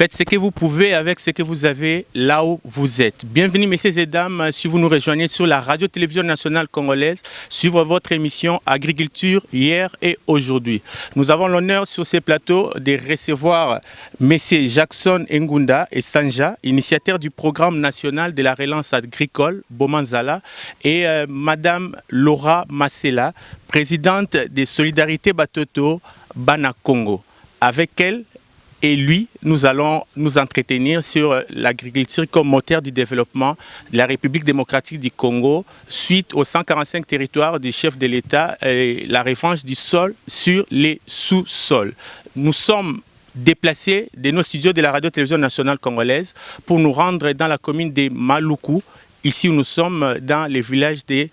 Faites ce que vous pouvez avec ce que vous avez là où vous êtes. Bienvenue, messieurs et dames, si vous nous rejoignez sur la radio-télévision nationale congolaise, suivre votre émission Agriculture hier et aujourd'hui. Nous avons l'honneur sur ces plateaux de recevoir messieurs Jackson Ngunda et Sanja, initiateurs du programme national de la relance agricole Bomanzala, et madame Laura Masela, présidente de Solidarité Batoto Bana Congo. Avec elle et lui, nous allons nous entretenir sur l'agriculture comme moteur du développement de la République démocratique du Congo suite aux 145 territoires du chef de l'État et la revanche du sol sur les sous-sols. Nous sommes déplacés de nos studios de la radio-télévision nationale congolaise pour nous rendre dans la commune de Maluku, ici où nous sommes dans le village de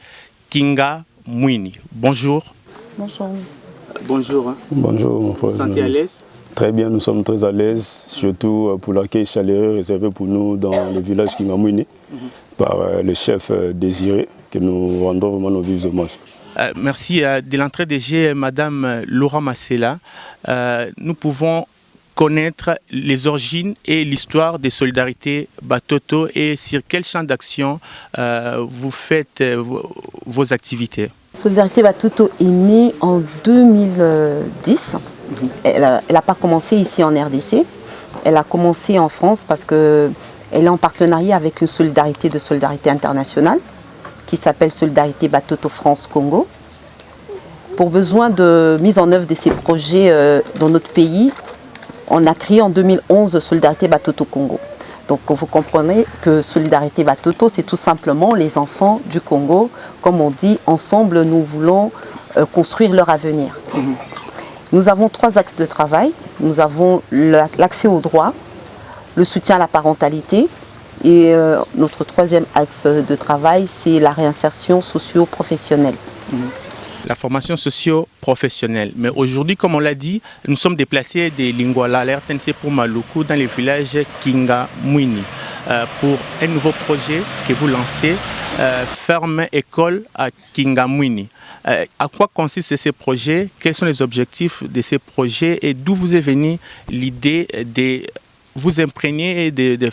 Kingamwini. Bonjour. Bonjour. Bonjour. Bonjour, mon frère. Vous sentez à l'aise? Très bien, nous sommes très à l'aise, surtout pour l'accueil chaleureux réservé pour nous dans le village Kingamwini par le chef Désiré, que nous rendons vraiment nos vifs hommages. Merci de l'entrée des jeux, madame Laura Masela. Nous pouvons connaître les origines et l'histoire des Solidarités Batoto et sur quel champ d'action vous faites vos activités. Solidarité Batoto est née en 2010. Elle n'a pas commencé ici en RDC. Elle a commencé en France parce qu'elle est en partenariat avec une solidarité internationale qui s'appelle Solidarité Batoto France-Congo. Pour besoin de mise en œuvre de ces projets dans notre pays, on a créé en 2011 Solidarité Batoto Congo. Donc vous comprenez que Solidarité Batoto, c'est tout simplement les enfants du Congo. Comme on dit, ensemble, nous voulons construire leur avenir. Nous avons 3 axes de travail. Nous avons l'accès aux droits, le soutien à la parentalité et notre 3e axe de travail, c'est la réinsertion socio-professionnelle. La formation socio-professionnelle. Mais aujourd'hui, comme on l'a dit, nous sommes déplacés de Lingwala, l'RTNC pour Maluku, dans le village Kingamwini, pour un nouveau projet que vous lancez, Ferme École à Kingamwini. À quoi consistent ces projets? Quels sont les objectifs de ces projets et d'où vous est venue l'idée de vous imprégner et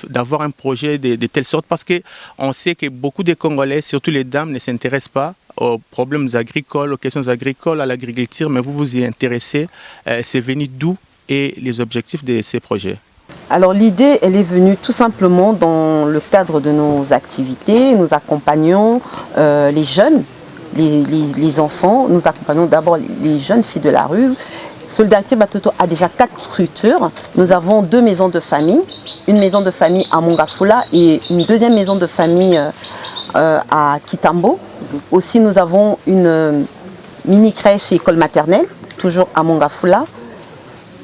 d'avoir un projet de telle sorte? Parce qu'on sait que beaucoup de Congolais, surtout les dames, ne s'intéressent pas aux problèmes agricoles, aux questions agricoles, à l'agriculture, mais vous vous y intéressez. C'est venu d'où et les objectifs de ces projets? Alors l'idée, elle est venue tout simplement dans le cadre de nos activités. Nous accompagnons les jeunes, les enfants. Nous accompagnons d'abord les jeunes filles de la rue. Solidarité Batoto a déjà 4 structures. Nous avons 2 maisons de famille, une maison de famille à Mongafula et une 2e maison de famille à Kitambo. Aussi, nous avons une mini crèche et école maternelle, toujours à Mongafula.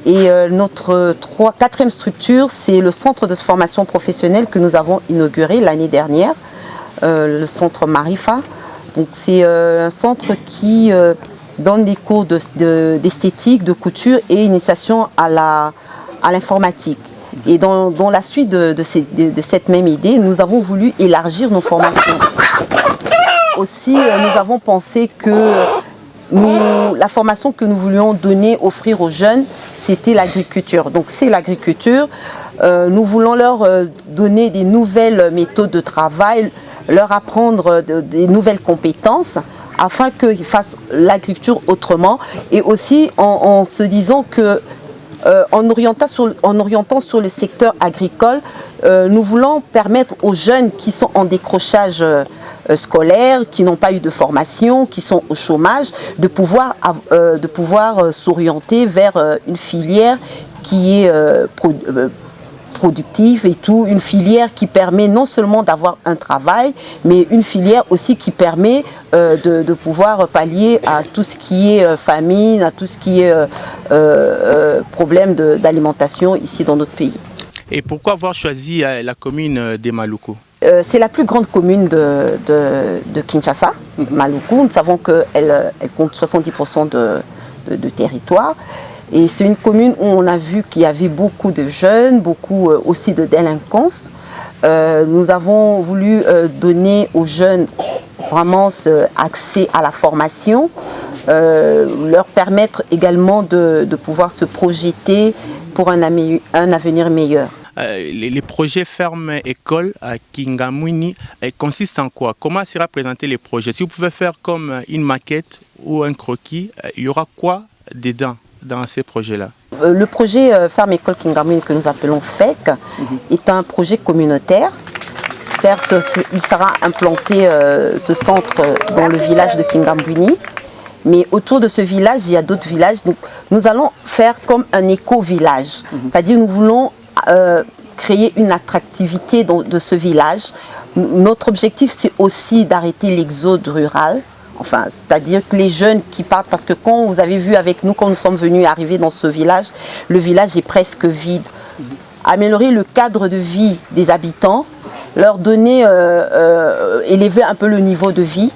Et notre 4e structure, c'est le centre de formation professionnelle que nous avons inauguré l'année dernière, le centre Marifa. Donc c'est un centre qui donne des cours d'esthétique, de couture et initiation à l'informatique. Et dans la suite de cette même idée, nous avons voulu élargir nos formations. Aussi, nous avons pensé que la formation que nous voulions offrir aux jeunes, c'était l'agriculture. Donc c'est l'agriculture. Nous voulons leur donner des nouvelles méthodes de travail, leur apprendre des nouvelles compétences afin qu'ils fassent l'agriculture autrement et aussi en se disant que en orientant sur le secteur agricole, nous voulons permettre aux jeunes qui sont en décrochage scolaire, qui n'ont pas eu de formation, qui sont au chômage, de pouvoir s'orienter vers une filière qui est productive et tout, une filière qui permet non seulement d'avoir un travail, mais une filière aussi qui permet de pouvoir pallier à tout ce qui est famine, à tout ce qui est problème d'alimentation ici dans notre pays. Et pourquoi avoir choisi la commune de Maluku? C'est la plus grande commune de Kinshasa, Maluku. Nous savons qu'elle compte 70% de territoire. Et c'est une commune où on a vu qu'il y avait beaucoup de jeunes, beaucoup aussi de délinquance. Nous avons voulu donner aux jeunes vraiment accès à la formation, leur permettre également de pouvoir se projeter pour un avenir meilleur. Les projets ferme école à Kingamwini consistent en quoi? Comment sera présenté les projets? Si vous pouvez faire comme une maquette ou un croquis, il y aura quoi dedans dans ces projets-là? Le projet Ferme École Kingamwini que nous appelons FEC est un projet communautaire. Certes, il sera implanté, ce centre, dans le village de Kingamwini, mais autour de ce village, il y a d'autres villages. Donc, nous allons faire comme un éco-village. C'est-à-dire nous voulons créer une attractivité de ce village. Notre objectif, c'est aussi d'arrêter l'exode rural. Enfin, c'est-à-dire que les jeunes qui partent, parce que quand vous avez vu avec nous, quand nous sommes venus arriver dans ce village, le village est presque vide. Améliorer le cadre de vie des habitants, leur donner, élever un peu le niveau de vie,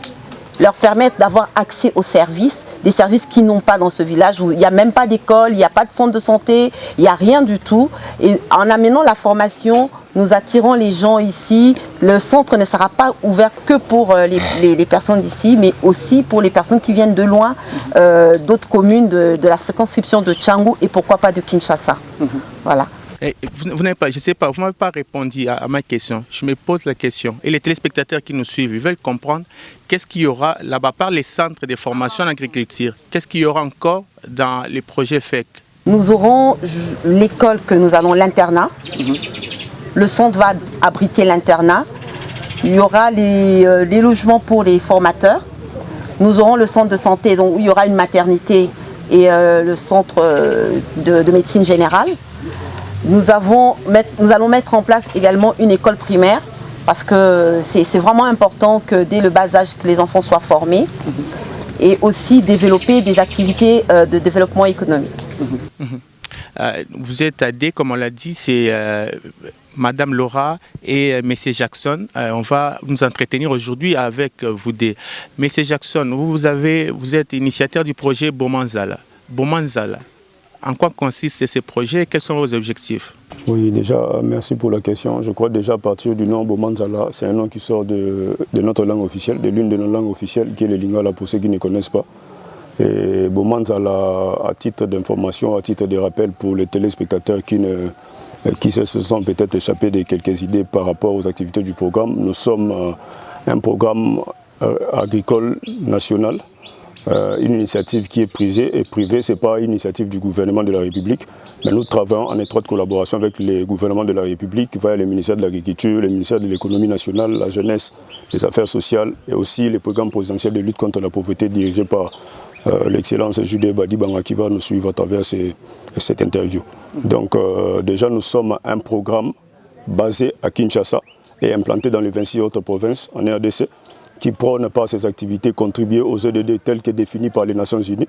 leur permettre d'avoir accès aux services, des services qu'ils n'ont pas dans ce village où il n'y a même pas d'école, il n'y a pas de centre de santé, il n'y a rien du tout. Et en amenant la formation, nous attirons les gens ici. Le centre ne sera pas ouvert que pour les personnes d'ici, mais aussi pour les personnes qui viennent de loin, d'autres communes de la circonscription de Tchangou et pourquoi pas de Kinshasa. Voilà. Vous n'avez pas, je sais pas, vous m'avez pas répondu à ma question. Je me pose la question. Et les téléspectateurs qui nous suivent, ils veulent comprendre qu'est-ce qu'il y aura là-bas, par les centres de formation en agriculture. Qu'est-ce qu'il y aura encore dans les projets FEC? Nous aurons l'école que nous allons, l'internat. Le centre va abriter l'internat. Il y aura les logements pour les formateurs. Nous aurons le centre de santé, donc il y aura une maternité et le centre de médecine générale. Nous allons mettre en place également une école primaire parce que c'est vraiment important que dès le bas âge que les enfants soient formés et aussi développer des activités de développement économique. Vous êtes aidé, comme on l'a dit, c'est Madame Laura et M. Jackson. On va nous entretenir aujourd'hui avec vous deux. M. Jackson, vous êtes initiateur du projet Bomanzala. En quoi consistent ces projets et quels sont vos objectifs? Oui, déjà, merci pour la question. Je crois déjà à partir du nom Bomanzala, c'est un nom qui sort de notre langue officielle, de l'une de nos langues officielles, qui est le lingala pour ceux qui ne connaissent pas. Et Bomanzala, à titre d'information, à titre de rappel pour les téléspectateurs qui se sont peut-être échappés de quelques idées par rapport aux activités du programme, nous sommes un programme agricole national. Une initiative qui est privée, ce n'est pas une initiative du gouvernement de la République, mais nous travaillons en étroite collaboration avec les gouvernements de la République, via le ministère de l'Agriculture, le ministère de l'Économie nationale, la jeunesse, les affaires sociales et aussi les programmes présidentiels de lutte contre la pauvreté dirigés par l'excellence Judée Badibanga qui va nous suivre à travers cette interview. Donc déjà nous sommes un programme basé à Kinshasa et implanté dans les 26 autres provinces en RDC, qui prône par ses activités contribuer aux EDD tels que définis par les Nations Unies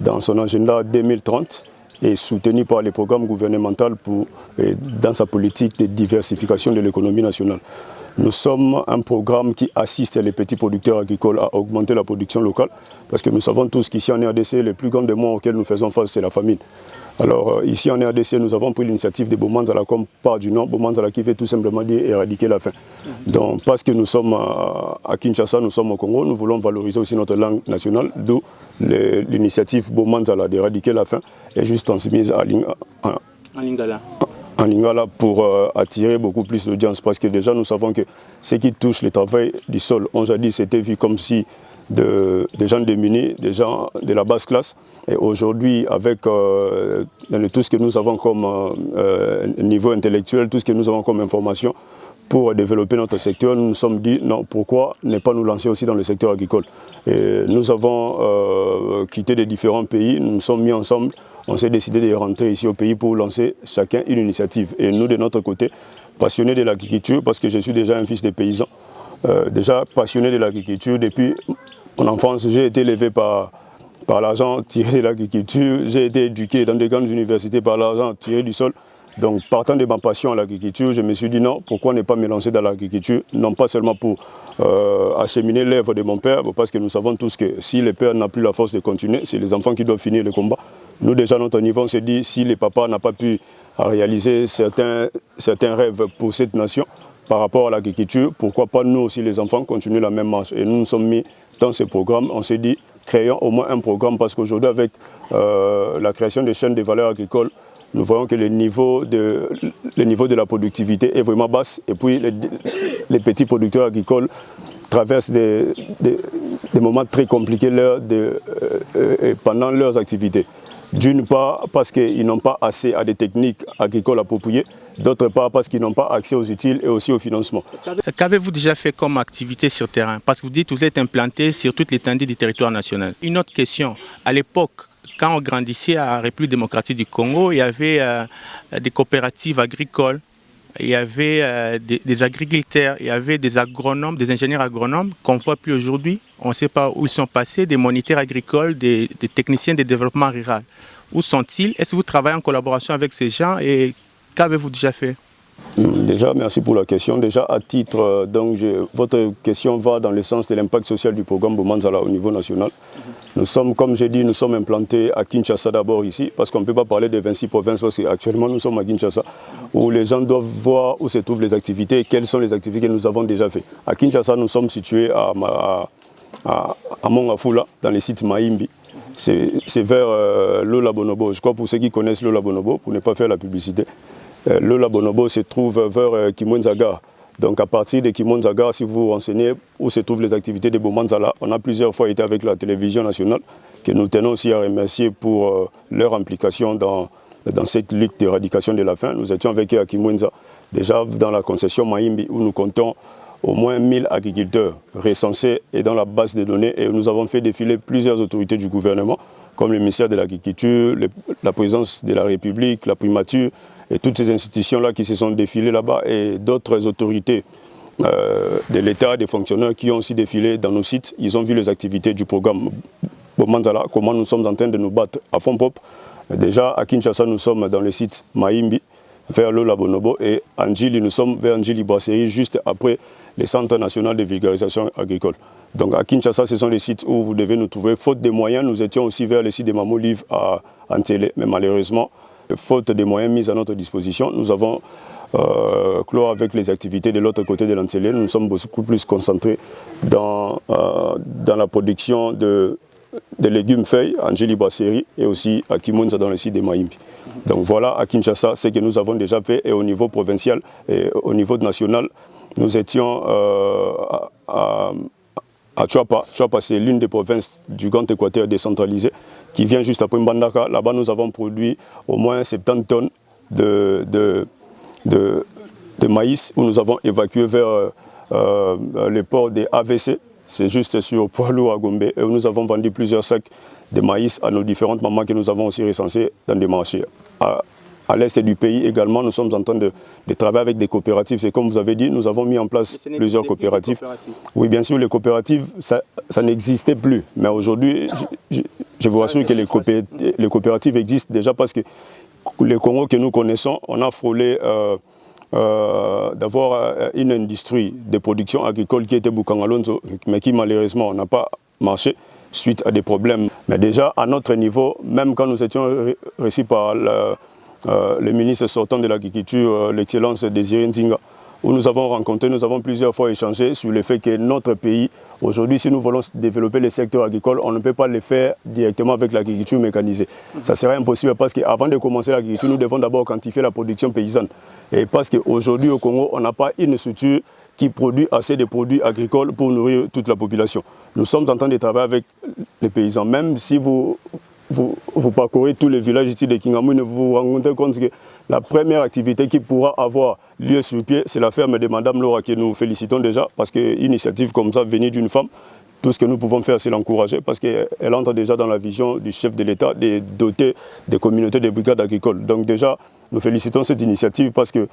dans son agenda 2030 et soutenu par les programmes gouvernementaux dans sa politique de diversification de l'économie nationale. Nous sommes un programme qui assiste les petits producteurs agricoles à augmenter la production locale parce que nous savons tous qu'ici en RDC, les plus grands démons auxquels nous faisons face, c'est la famine. Alors ici en RDC, nous avons pris l'initiative de Bomanzala comme part du nom, Bomanzala qui veut tout simplement dire éradiquer la faim. Donc parce que nous sommes à Kinshasa, nous sommes au Congo, nous voulons valoriser aussi notre langue nationale, d'où l'initiative Bomanzala d'éradiquer la faim est juste transmise en lingala pour attirer beaucoup plus d'audience parce que déjà nous savons que ce qui touche le travail du sol, on jadis c'était vu comme si des gens démunis, des gens de la basse classe. Et aujourd'hui, avec tout ce que nous avons comme niveau intellectuel, tout ce que nous avons comme information, pour développer notre secteur, nous nous sommes dit non, pourquoi ne pas nous lancer aussi dans le secteur agricole. Et nous avons quitté les différents pays, nous nous sommes mis ensemble, on s'est décidé de rentrer ici au pays pour lancer chacun une initiative. Et nous, de notre côté, passionnés de l'agriculture, parce que je suis déjà un fils de paysan, déjà passionné de l'agriculture depuis mon enfance, j'ai été élevé par l'argent tiré de l'agriculture, j'ai été éduqué dans des grandes universités par l'argent tiré du sol. Donc partant de ma passion à l'agriculture, je me suis dit non, pourquoi ne pas me lancer dans l'agriculture, non pas seulement pour acheminer l'œuvre de mon père, parce que nous savons tous que si le père n'a plus la force de continuer, c'est les enfants qui doivent finir le combat. Nous déjà à notre niveau, on s'est dit si le papa n'a pas pu réaliser certains rêves pour cette nation, par rapport à l'agriculture, pourquoi pas nous aussi les enfants continuer la même marche. Et nous nous sommes mis dans ce programme, on s'est dit créons au moins un programme parce qu'aujourd'hui avec la création des chaînes de valeur agricole, nous voyons que le niveau de la productivité est vraiment bas. Et puis les petits producteurs agricoles traversent des moments très compliqués pendant leurs activités. D'une part parce qu'ils n'ont pas accès à des techniques agricoles appropriées, d'autre part parce qu'ils n'ont pas accès aux outils et aussi au financement. Qu'avez-vous déjà fait comme activité sur terrain? Parce que vous dites que vous êtes implanté sur toute l'étendue du territoire national. Une autre question, à l'époque, quand on grandissait à la République démocratique du Congo, il y avait des coopératives agricoles, il y avait des agriculteurs, il y avait des agronomes, des ingénieurs agronomes qu'on ne voit plus aujourd'hui. On ne sait pas où ils sont passés, des moniteurs agricoles, des techniciens de développement rural. Où sont-ils? Est-ce que vous travaillez en collaboration avec ces gens et qu'avez-vous déjà fait? Déjà, merci pour la question. Déjà, à titre, votre question va dans le sens de l'impact social du programme Bomanzala au niveau national. Nous sommes, comme j'ai dit, nous sommes implantés à Kinshasa d'abord ici, parce qu'on ne peut pas parler de 26 provinces, parce qu'actuellement nous sommes à Kinshasa, où les gens doivent voir où se trouvent les activités et quelles sont les activités que nous avons déjà faites. À Kinshasa, nous sommes situés à Mongafula, dans le site Maïmbi. C'est vers Lola Bonobo. Je crois pour ceux qui connaissent Lola Bonobo, pour ne pas faire la publicité, Lola Bonobo se trouve vers Kimwenzaga. Donc à partir de Kimwenzaga, si vous vous renseignez où se trouvent les activités de Bomanzala, on a plusieurs fois été avec la télévision nationale, que nous tenons aussi à remercier pour leur implication dans cette lutte d'éradication de la faim. Nous étions avec eux à Kimwenza, déjà dans la concession Maïmbi, où nous comptons au moins 1000 agriculteurs recensés et dans la base de données. Et nous avons fait défiler plusieurs autorités du gouvernement, comme le ministère de l'Agriculture, la présidence de la République, la primature, et toutes ces institutions-là qui se sont défilées là-bas, et d'autres autorités de l'État, des fonctionnaires qui ont aussi défilé dans nos sites. Ils ont vu les activités du programme Bomanzala, comment nous sommes en train de nous battre à fond propre. Déjà, à Kinshasa, nous sommes dans le site Maïmbi, vers Lola Bonobo, et Anjili, nous sommes vers Anjili Brasserie, juste après le Centre national de vulgarisation agricole. Donc à Kinshasa, ce sont les sites où vous devez nous trouver. Faute de moyens, nous étions aussi vers le site de Mamo Live à Antélé, mais malheureusement, faute des moyens mis à notre disposition, nous avons clos avec les activités de l'autre côté de l'Antélé. Nous sommes beaucoup plus concentrés dans la production de légumes feuilles, Anjili Brasserie, et aussi à Kimonza dans le site de Maïmbi. Donc voilà, à Kinshasa, ce que nous avons déjà fait, et au niveau provincial et au niveau national, nous étions à Tchouapa. Tchouapa, c'est l'une des provinces du Grand Équateur décentralisé qui vient juste après Mbandaka. Là-bas, nous avons produit au moins 70 tonnes de maïs, où nous avons évacué vers le port des AVC. C'est juste sur Poilou à Gombe. Et nous avons vendu plusieurs sacs de maïs à nos différentes mamans que nous avons aussi recensées dans des marchés. À l'est du pays également, nous sommes en train de travailler avec des coopératives. C'est comme vous avez dit, nous avons mis en place plusieurs coopératives. Oui, bien sûr, les coopératives, ça n'existait plus. Mais aujourd'hui, je vous rassure que les coopératives existent déjà parce que le Congo que nous connaissons, on a frôlé d'avoir une industrie de production agricole qui était Bukangalonzo, mais qui malheureusement n'a pas marché suite à des problèmes. Mais déjà, à notre niveau, même quand nous étions reçus par le ministre sortant de l'Agriculture, l'excellence Désiré Nzinga, où nous avons rencontré, nous avons plusieurs fois échangé sur le fait que notre pays, aujourd'hui, si nous voulons développer le secteur agricole, on ne peut pas le faire directement avec l'agriculture mécanisée. Ça serait impossible parce qu'avant de commencer l'agriculture, nous devons d'abord quantifier la production paysanne. Et parce qu'aujourd'hui, au Congo, on n'a pas une structure qui produit assez de produits agricoles pour nourrir toute la population. Nous sommes en train de travailler avec les paysans. Même si vous parcourez tous les villages ici de Kingamu, vous vous rendez compte que la première activité qui pourra avoir lieu sur pied, c'est la ferme de Madame Laura, que nous félicitons déjà, parce qu'une initiative comme ça, venue d'une femme, tout ce que nous pouvons faire, c'est l'encourager, parce qu'elle entre déjà dans la vision du chef de l'État de doter des communautés de brigades agricoles. Donc déjà, nous félicitons cette initiative parce que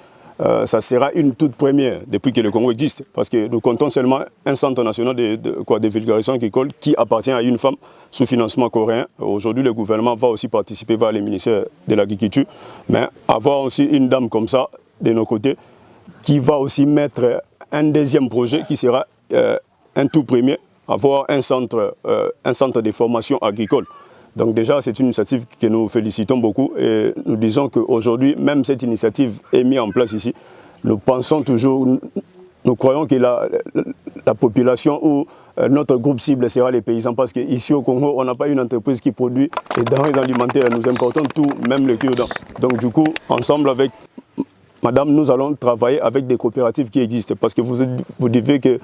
ça sera une toute première depuis que le Congo existe, parce que nous comptons seulement un centre national de vulgarisation agricole qui appartient à une femme sous financement coréen. Aujourd'hui, le gouvernement va aussi participer vers le ministère de l'Agriculture, mais avoir aussi une dame comme ça de nos côtés qui va aussi mettre un deuxième projet qui sera un tout premier, avoir un centre de formation agricole. Donc déjà, c'est une initiative que nous félicitons beaucoup et nous disons qu'aujourd'hui, même cette initiative est mise en place ici. Nous pensons toujours, nous croyons que la population ou notre groupe cible sera les paysans parce qu'ici au Congo, on n'a pas une entreprise qui produit des denrées alimentaires. Nous importons tout, même le cure-dent. Donc du coup, ensemble avec Madame, nous allons travailler avec des coopératives qui existent parce que vous dites que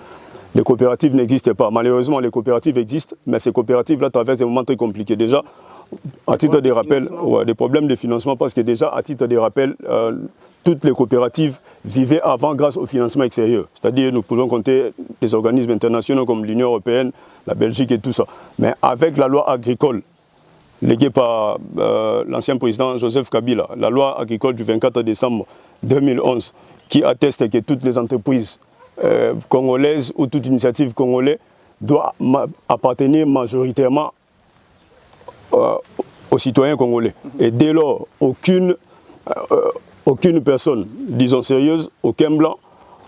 les coopératives n'existent pas. Malheureusement, les coopératives existent, mais ces coopératives-là traversent des moments très compliqués. Déjà, à titre de rappel, des problèmes de financement parce que déjà, à titre de rappel, toutes les coopératives vivaient avant grâce au financement extérieur. C'est-à-dire, nous pouvons compter des organismes internationaux comme l'Union européenne, la Belgique et tout ça. Mais avec la loi agricole, léguée par l'ancien président Joseph Kabila, la loi agricole du 24 décembre 2011, qui atteste que toutes les entreprises congolaises ou toute initiative congolaise doit appartenir majoritairement aux citoyens congolais. Et dès lors, aucune personne, disons sérieuse, aucun blanc,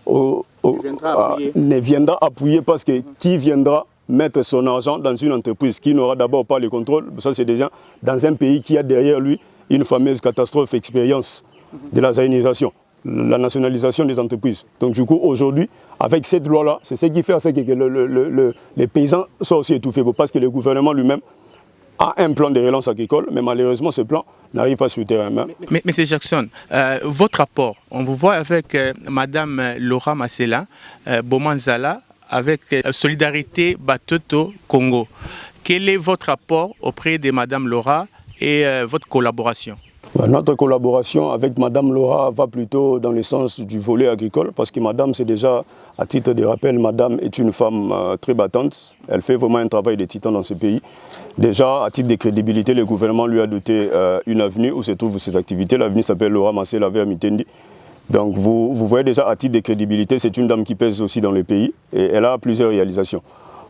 ne viendra appuyer parce que qui viendra mettre son argent dans une entreprise qui n'aura d'abord pas le contrôle, ça c'est déjà dans un pays qui a derrière lui une fameuse catastrophe expérience de la zaïnisation, la nationalisation des entreprises. Donc du coup aujourd'hui, avec cette loi-là, c'est ce qui fait que les paysans sont aussi étouffés parce que le gouvernement lui-même a un plan de relance agricole, mais malheureusement ce plan n'arrive pas sur le terrain. Mais M. Jackson, votre rapport, on vous voit avec Mme Laura Masela, Bomanzala, avec Solidarité Batoto Congo. Quel est votre rapport auprès de Mme Laura et votre collaboration? Notre collaboration avec Mme Laura va plutôt dans le sens du volet agricole parce que Madame, c'est déjà, à titre de rappel, Madame est une femme très battante. Elle fait vraiment un travail de titan dans ce pays. Déjà, à titre de crédibilité, le gouvernement lui a doté une avenue où se trouvent ses activités. L'avenue s'appelle Laura Masela vers Mitendi. Donc vous voyez déjà, à titre de crédibilité, c'est une dame qui pèse aussi dans le pays et elle a plusieurs réalisations.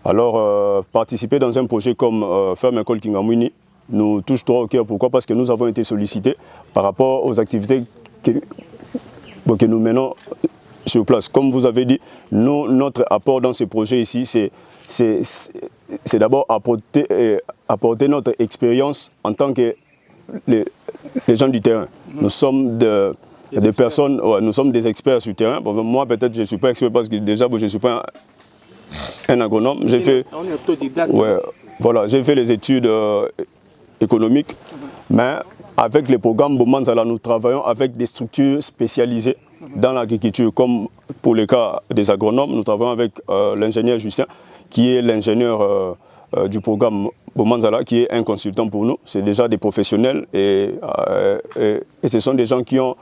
Alors, participer dans un projet comme Ferme École Kingamwini nous touche droit au cœur. Pourquoi? Parce que nous avons été sollicités par rapport aux activités que nous menons sur place. Comme vous avez dit, notre apport dans ce projet ici, c'est d'abord apporter notre expérience en tant que les gens du terrain. Nous sommes des personnes, nous sommes des experts sur le terrain. Bon, moi, peut-être, je ne suis pas expert parce que déjà, je ne suis pas un agronome. J'ai fait, voilà, j'ai fait les études économiques, mais avec les programmes Bomanzala, nous travaillons avec des structures spécialisées dans l'agriculture, comme pour le cas des agronomes, nous travaillons avec l'ingénieur Justin, qui est l'ingénieur du programme Bomanzala, qui est un consultant pour nous. C'est déjà des professionnels et ce sont des gens qui ont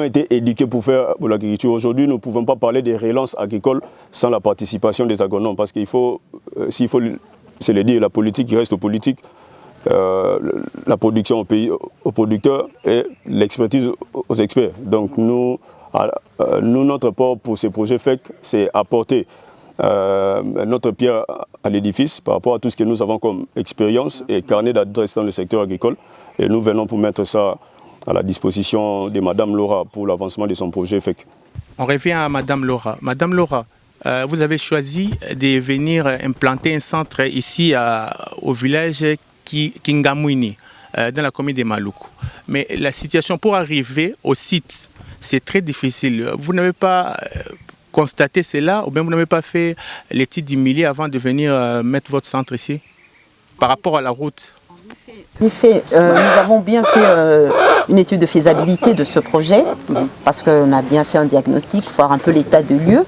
été éduqués pour faire l'agriculture. Aujourd'hui, nous ne pouvons pas parler des relances agricoles sans la participation des agronomes, parce qu'il faut, s'il faut se le dire, la politique reste aux politiques, la production aux producteurs et l'expertise aux experts. Donc nous, notre part pour ces projets FEC, c'est apporter notre pierre à l'édifice par rapport à tout ce que nous avons comme expérience et carnet d'adresse dans le secteur agricole. Et nous venons pour mettre ça à la disposition de Mme Laura pour l'avancement de son projet FEC. On revient à Mme Laura. Mme Laura, vous avez choisi de venir implanter un centre ici au village Kingamwini, dans la commune de Maluku. Mais la situation pour arriver au site, c'est très difficile. Vous n'avez pas constaté cela ou bien vous n'avez pas fait l'étude du milieu avant de venir mettre votre centre ici par rapport à la route? En effet, nous avons bien fait une étude de faisabilité de ce projet parce qu'on a bien fait un diagnostic, voir un peu l'état de lieu.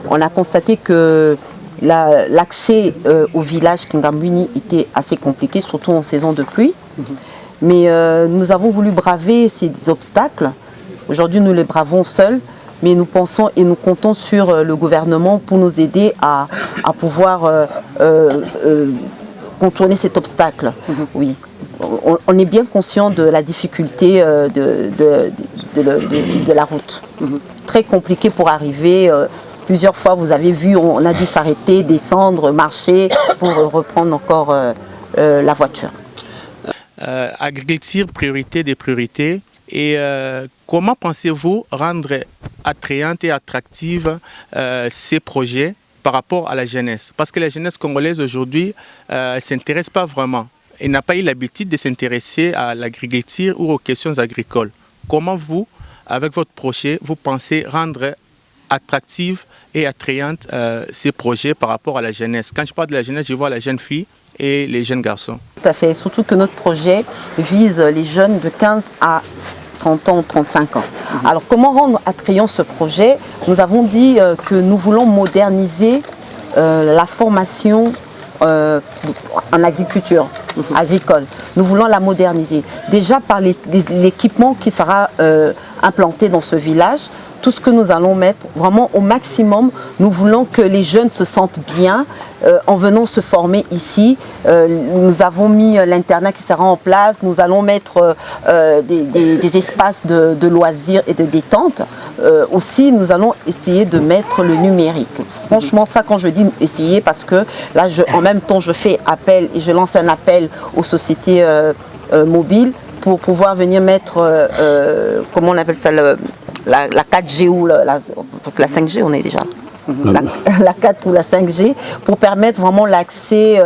On a constaté que l'accès au village Kingamwini était assez compliqué, surtout en saison de pluie. Mais nous avons voulu braver ces obstacles. Aujourd'hui, nous les bravons seuls, mais nous pensons et nous comptons sur le gouvernement pour nous aider à pouvoir contourner cet obstacle. Oui. On est bien conscient de la difficulté de la route. Très compliqué pour arriver. Plusieurs fois, vous avez vu, on a dû s'arrêter, descendre, marcher pour reprendre encore la voiture. Agriculture, priorité des priorités. Et comment pensez-vous rendre attrayante et attractive ces projets par rapport à la jeunesse? Parce que la jeunesse congolaise aujourd'hui ne s'intéresse pas vraiment. Elle n'a pas eu l'habitude de s'intéresser à l'agriculture ou aux questions agricoles. Comment vous, avec votre projet, vous pensez rendre attractive et attrayante ces projets par rapport à la jeunesse. Quand je parle de la jeunesse, je vois la jeune fille et les jeunes garçons. Tout à fait, surtout que notre projet vise les jeunes de 15 à 30 ans, 35 ans. Alors comment rendre attrayant ce projet? Nous avons dit que nous voulons moderniser la formation en agriculture agricole. Nous voulons la moderniser. Déjà par l'équipement qui sera implanté dans ce village, tout ce que nous allons mettre vraiment au maximum, nous voulons que les jeunes se sentent bien en venant se former ici. Nous avons mis l'internat qui sera en place, nous allons mettre des espaces de loisirs et de détente. Aussi, nous allons essayer de mettre le numérique. Franchement, ça, quand je dis essayer, parce que là, en même temps, je fais appel et je lance un appel aux sociétés mobiles pour pouvoir venir mettre, comment on appelle ça, la 4G ou la 5G, on est déjà. La 4 ou la 5G, pour permettre vraiment l'accès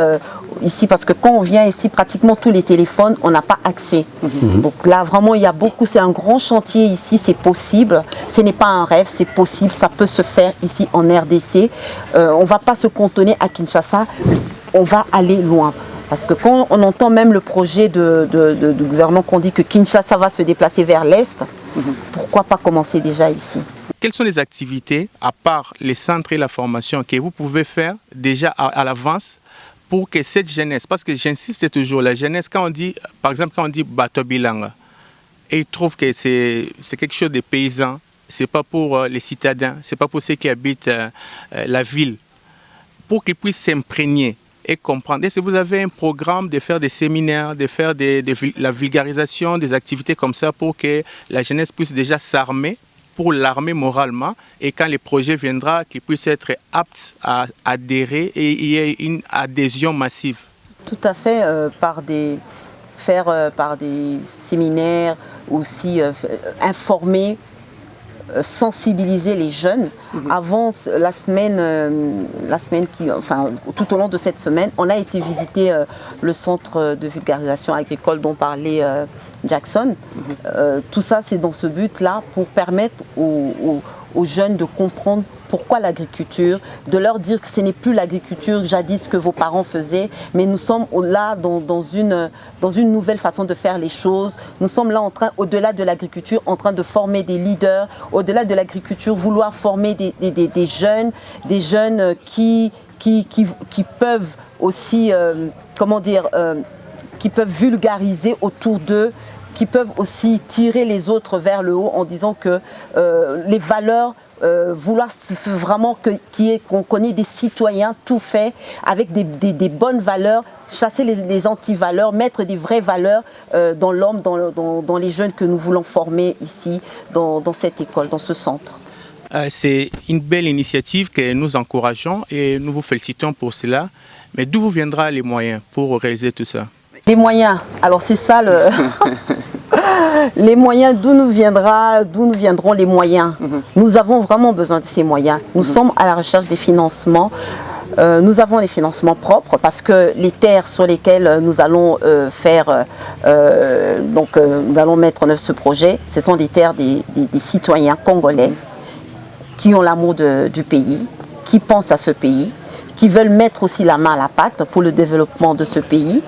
ici, parce que quand on vient ici, pratiquement tous les téléphones, on n'a pas accès. Donc là, vraiment, il y a beaucoup, c'est un grand chantier ici, c'est possible. Ce n'est pas un rêve, c'est possible, ça peut se faire ici en RDC. On ne va pas se cantonner à Kinshasa, on va aller loin. Parce que quand on entend même le projet du gouvernement qu'on dit que Kinshasa va se déplacer vers l'Est, pourquoi pas commencer déjà ici? Quelles sont les activités, à part les centres et la formation, que vous pouvez faire déjà à l'avance pour que cette jeunesse, parce que j'insiste toujours, la jeunesse, quand on dit, par exemple, quand on dit Bato Bilanga, et ils trouvent que c'est quelque chose de paysan, c'est pas pour les citadins, c'est pas pour ceux qui habitent la ville, pour qu'ils puissent s'imprégner et comprendre. Est-ce que vous avez un programme de faire des séminaires, de faire la vulgarisation, des activités comme ça pour que la jeunesse puisse déjà s'armer, pour l'armer moralement, et quand le projet viendra, qu'ils puissent être aptes à adhérer et il y ait une adhésion massive? Tout à fait, par des séminaires, aussi informer, sensibiliser les jeunes. Avant la semaine tout au long de cette semaine, on a été visiter le centre de vulgarisation agricole dont parlait Jackson. Tout ça, c'est dans ce but-là, pour permettre aux jeunes de comprendre pourquoi l'agriculture, de leur dire que ce n'est plus l'agriculture jadis que vos parents faisaient, mais nous sommes là dans une nouvelle façon de faire les choses. Nous sommes là au-delà de l'agriculture, en train de former des leaders, au-delà de l'agriculture, vouloir former des jeunes qui peuvent aussi, qui peuvent vulgariser autour d'eux, qui peuvent aussi tirer les autres vers le haut en disant que les valeurs, vouloir vraiment qu'on connaît des citoyens tout faits avec des bonnes valeurs, chasser les anti-valeurs, mettre des vraies valeurs dans l'homme, dans les jeunes que nous voulons former ici, dans cette école, dans ce centre. C'est une belle initiative que nous encourageons et nous vous félicitons pour cela. Mais d'où vous viendront les moyens pour réaliser tout ça? Les moyens, alors c'est ça le... Les moyens, d'où nous viendront les moyens? Nous avons vraiment besoin de ces moyens. Nous sommes à la recherche des financements. Nous avons les financements propres parce que les terres sur lesquelles nous allons nous allons mettre en œuvre ce projet, ce sont des terres des citoyens congolais qui ont l'amour du pays, qui pensent à ce pays, qui veulent mettre aussi la main à la pâte pour le développement de ce pays.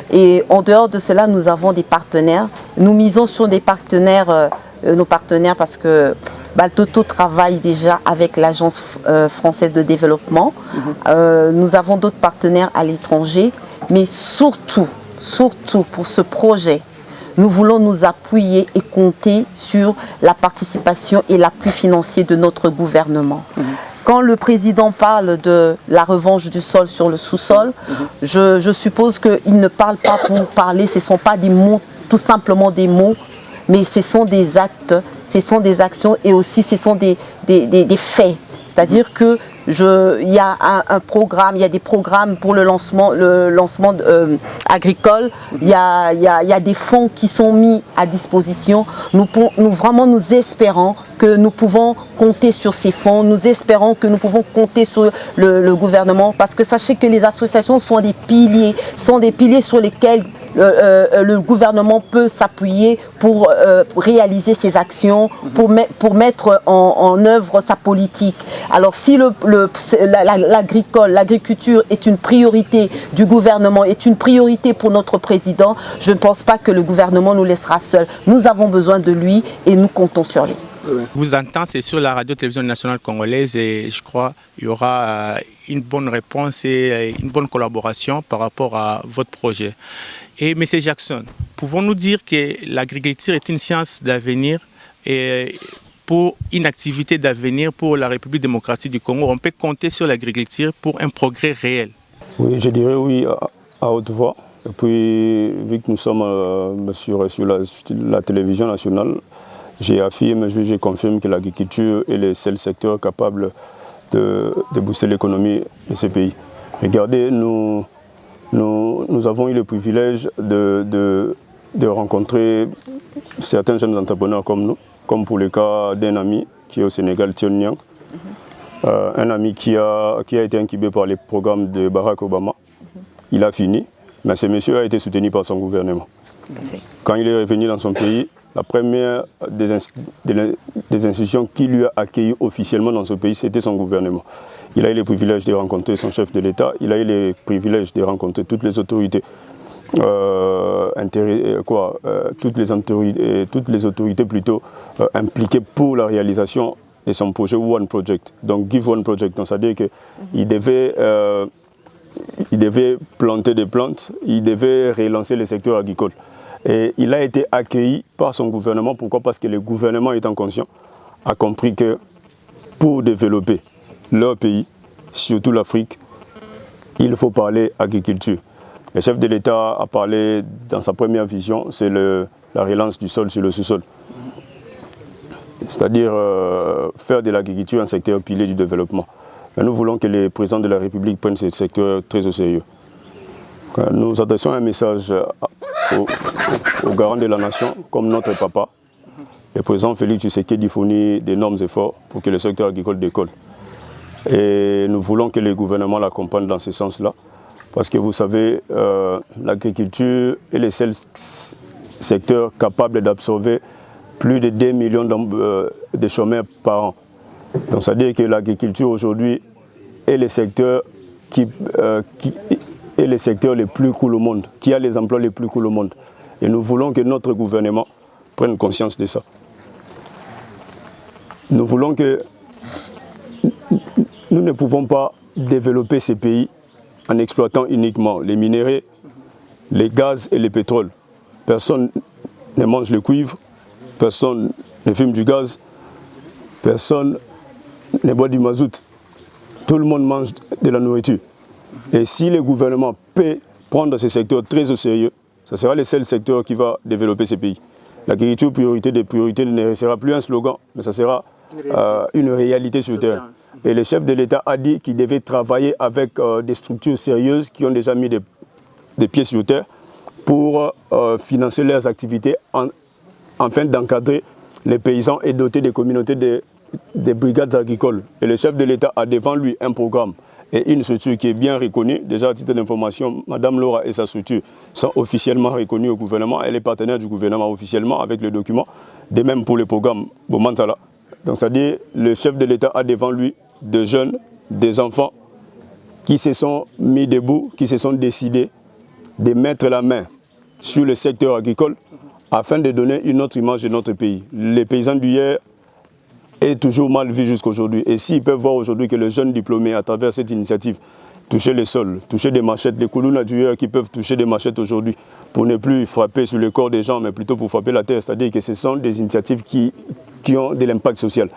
Et en dehors de cela, nous avons des partenaires. Nous misons sur des partenaires, nos partenaires, parce que Baltoto travaille déjà avec l'Agence française de développement. Nous avons d'autres partenaires à l'étranger. Mais surtout pour ce projet, nous voulons nous appuyer et compter sur la participation et l'appui financier de notre gouvernement. Quand le président parle de la revanche du sol sur le sous-sol, je suppose qu'il ne parle pas pour parler, ce ne sont pas des mots, tout simplement des mots, mais ce sont des actes, ce sont des actions et aussi ce sont des faits. C'est-à-dire qu'il y a un programme, il y a des programmes pour le lancement agricole, il y a des fonds qui sont mis à disposition. Nous espérons que nous pouvons compter sur ces fonds, nous espérons que nous pouvons compter sur le gouvernement, parce que sachez que les associations sont des piliers sur lesquels le gouvernement peut s'appuyer pour réaliser ses actions, pour mettre en œuvre sa politique. Alors si l'agriculture est une priorité du gouvernement, est une priorité pour notre président, je ne pense pas que le gouvernement nous laissera seuls. Nous avons besoin de lui et nous comptons sur lui. Vous entendez, c'est sur la radio-télévision nationale congolaise et je crois qu'il y aura une bonne réponse et une bonne collaboration par rapport à votre projet. Et M. Jackson, pouvons-nous dire que l'agriculture est une science d'avenir et pour une activité d'avenir pour la République démocratique du Congo, on peut compter sur l'agriculture pour un progrès réel? Oui, je dirais oui à haute voix. Et puis, vu que nous sommes sur la télévision nationale, je confirme que l'agriculture est le seul secteur capable de booster l'économie de ce pays. Regardez, nous avons eu le privilège de rencontrer certains jeunes entrepreneurs comme nous, comme pour le cas d'un ami qui est au Sénégal, Tion Nyang, un ami qui a été incubé par les programmes de Barack Obama. Il a fini, mais ce monsieur a été soutenu par son gouvernement. Quand il est revenu dans son pays, la première des institutions qui lui a accueilli officiellement dans ce pays, c'était son gouvernement. Il a eu le privilège de rencontrer son chef de l'État, il a eu le privilège de rencontrer toutes les autorités, toutes les autorités plutôt impliquées pour la réalisation de son projet One Project. Donc Give One Project, c'est-à-dire qu'il devait planter des plantes, il devait relancer le secteur agricole. Et il a été accueilli par son gouvernement. Pourquoi? Parce que le gouvernement, étant conscient, a compris que pour développer leur pays, surtout l'Afrique, il faut parler agriculture. Le chef de l'État a parlé dans sa première vision, c'est la relance du sol sur le sous-sol. C'est-à-dire faire de l'agriculture un secteur pilier du développement. Mais nous voulons que le président de la République prenne ce secteur très au sérieux. Nous adressons un message au garant de la nation, comme notre papa. Le président Félix Tshisekedi fournit d'énormes efforts pour que le secteur agricole décolle. Et nous voulons que le gouvernement l'accompagne dans ce sens-là. Parce que vous savez, l'agriculture est le seul secteur capable d'absorber plus de 2 millions de chômeurs par an. Donc ça veut dire que l'agriculture aujourd'hui est le secteur est le secteur le plus cool au monde, qui a les emplois les plus cool au monde. Et nous voulons que notre gouvernement prenne conscience de ça. Nous voulons que nous ne pouvons pas développer ces pays en exploitant uniquement les minéraux, les gaz et le pétrole. Personne ne mange le cuivre, personne ne fume du gaz, personne ne boit du mazout. Tout le monde mange de la nourriture. Et si le gouvernement peut prendre ce secteur très au sérieux, ce sera le seul secteur qui va développer ces pays. L'agriculture, priorité des priorités, ne sera plus un slogan, mais ça sera une réalité sur le terrain. Et le chef de l'État a dit qu'il devait travailler avec des structures sérieuses qui ont déjà mis des pieds sur terre pour financer leurs activités afin d'encadrer les paysans et doter des communautés des brigades agricoles. Et le chef de l'État a devant lui un programme et une structure qui est bien reconnue. Déjà à titre d'information, Mme Laura et sa structure sont officiellement reconnues au gouvernement. Elle est partenaire du gouvernement officiellement avec le document. De même pour le programme Bomansala. Donc c'est-à-dire le chef de l'État a devant lui des jeunes, des enfants qui se sont mis debout, qui se sont décidés de mettre la main sur le secteur agricole afin de donner une autre image de notre pays. Les paysans d'hier est toujours mal vu jusqu'aujourd'hui. Et s'ils peuvent voir aujourd'hui que les jeunes diplômés, à travers cette initiative, toucher les sols, toucher des machettes, les Koulouna d'hier qui peuvent toucher des machettes aujourd'hui pour ne plus frapper sur le corps des gens, mais plutôt pour frapper la terre. C'est-à-dire que ce sont des initiatives qui ont de l'impact social.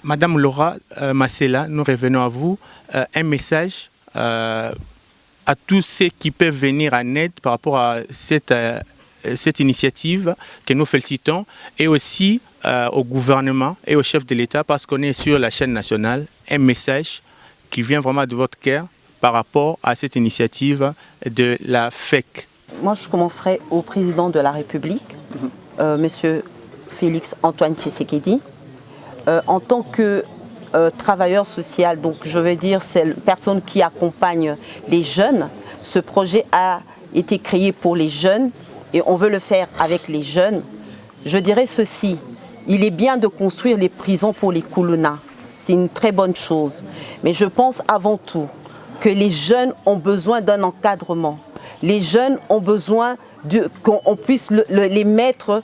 Madame Laura Masséla, nous revenons à vous. Un message à tous ceux qui peuvent venir en aide par rapport à cette initiative que nous félicitons et aussi au gouvernement et au chef de l'État parce qu'on est sur la chaîne nationale, un message qui vient vraiment de votre cœur par rapport à cette initiative de la FEC. Moi, je commencerai au président de la République, Monsieur Félix Antoine Tshisekedi. En tant que travailleur social, donc je veux dire, c'est la personne qui accompagne les jeunes, ce projet a été créé pour les jeunes et on veut le faire avec les jeunes, je dirais ceci. Il est bien de construire les prisons pour les Kuluna. C'est une très bonne chose. Mais je pense avant tout que les jeunes ont besoin d'un encadrement. Les jeunes ont besoin qu'on puisse les mettre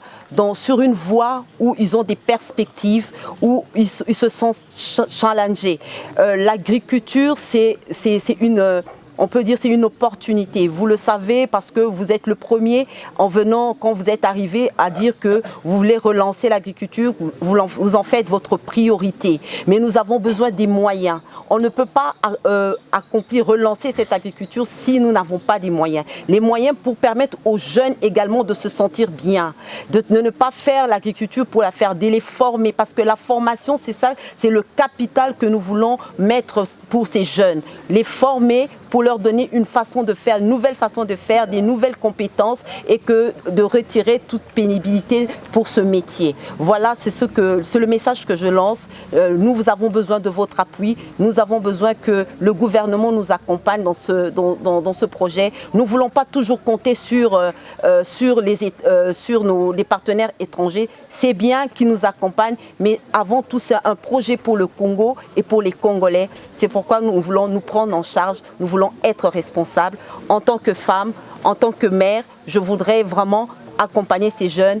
sur une voie où ils ont des perspectives, où ils se sentent challengés. L'agriculture, on peut dire c'est une opportunité. Vous le savez parce que vous êtes le premier en venant, quand vous êtes arrivé, à dire que vous voulez relancer l'agriculture, vous en faites votre priorité. Mais nous avons besoin des moyens. On ne peut pas relancer cette agriculture si nous n'avons pas des moyens. Les moyens pour permettre aux jeunes également de se sentir bien, de ne pas faire l'agriculture pour la faire, de les former. Parce que la formation, c'est ça, c'est le capital que nous voulons mettre pour ces jeunes. Les former pour leur donner une façon de faire, une nouvelle façon de faire, des nouvelles compétences et de retirer toute pénibilité pour ce métier. Voilà, c'est le message que je lance. Nous avons besoin de votre appui. Nous avons besoin que le gouvernement nous accompagne dans ce projet. Nous ne voulons pas toujours compter sur les partenaires étrangers. C'est bien qu'ils nous accompagnent, mais avant tout, c'est un projet pour le Congo et pour les Congolais. C'est pourquoi nous voulons nous prendre en charge, nous voulons être responsables. En tant que femme, en tant que mère, je voudrais vraiment accompagner ces jeunes,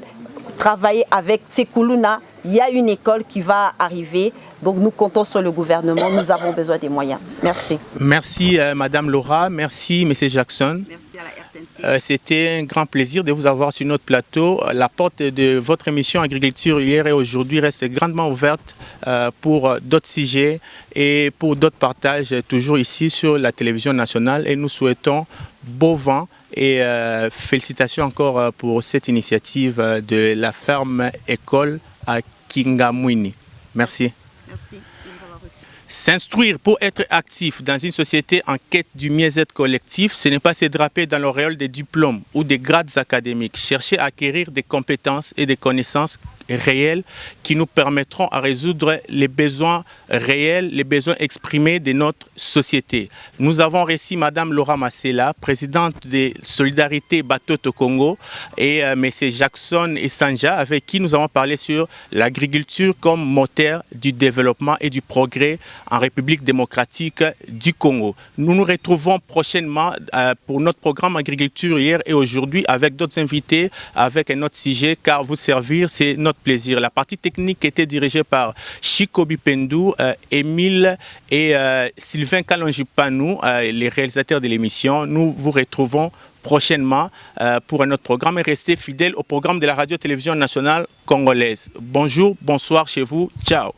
travailler avec ces Kuluna. Il y a une école qui va arriver, donc nous comptons sur le gouvernement, nous avons besoin des moyens. Merci. Merci Madame Laura, merci Monsieur Jackson. Merci à la RTNC. C'était un grand plaisir de vous avoir sur notre plateau. La porte de votre émission Agriculture hier et aujourd'hui reste grandement ouverte pour d'autres sujets et pour d'autres partages toujours ici sur la télévision nationale et nous souhaitons beau vent et félicitations encore pour cette initiative de la ferme école à Kingamwini. Merci. Merci. S'instruire pour être actif dans une société en quête du mieux-être collectif, ce n'est pas se draper dans l'auréole des diplômes ou des grades académiques. Chercher à acquérir des compétences et des connaissances réels qui nous permettront à résoudre les besoins réels, les besoins exprimés de notre société. Nous avons reçu Madame Laura Masela, présidente de Solidarité Batoto Congo, et M. Jackson Essanja, avec qui nous avons parlé sur l'agriculture comme moteur du développement et du progrès en République démocratique du Congo. Nous nous retrouvons prochainement pour notre programme Agriculture hier et aujourd'hui avec d'autres invités, avec un autre sujet, car vous servir, c'est notre plaisir. La partie technique était dirigée par Chico Bipendou, Émile et Sylvain Kalonjipanou, les réalisateurs de l'émission. Nous vous retrouvons prochainement pour un autre programme et restez fidèles au programme de la radio-télévision nationale congolaise. Bonjour, bonsoir chez vous. Ciao.